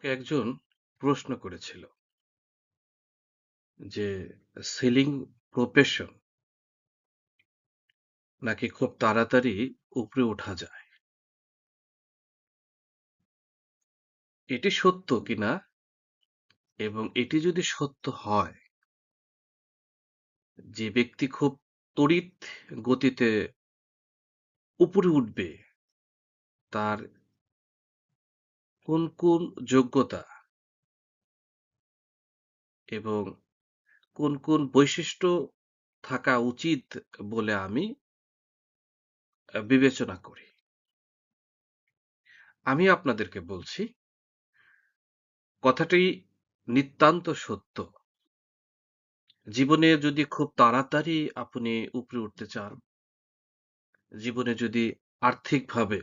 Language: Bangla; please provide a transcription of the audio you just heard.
আমাকে একজন প্রশ্ন করেছিল যে সেলিং প্রফেশন নাকি খুব তাড়াতাড়ি উপরে ওঠা যায়। এটি সত্য কিনা এবং এটি যদি সত্য হয়, যে ব্যক্তি খুব তড়িৎ গতিতে উপরে উঠবে, তার কোন যোগ্যতা এবং কোন বৈশিষ্ট্য থাকা উচিত বলে আমি বিবেচনা করি। আমি আপনাদেরকে বলছি, কথাটি নিতান্ত সত্য। জীবনে যদি খুব তাড়াতাড়ি আপনি উপরে উঠতে চান, জীবনে যদি আর্থিকভাবে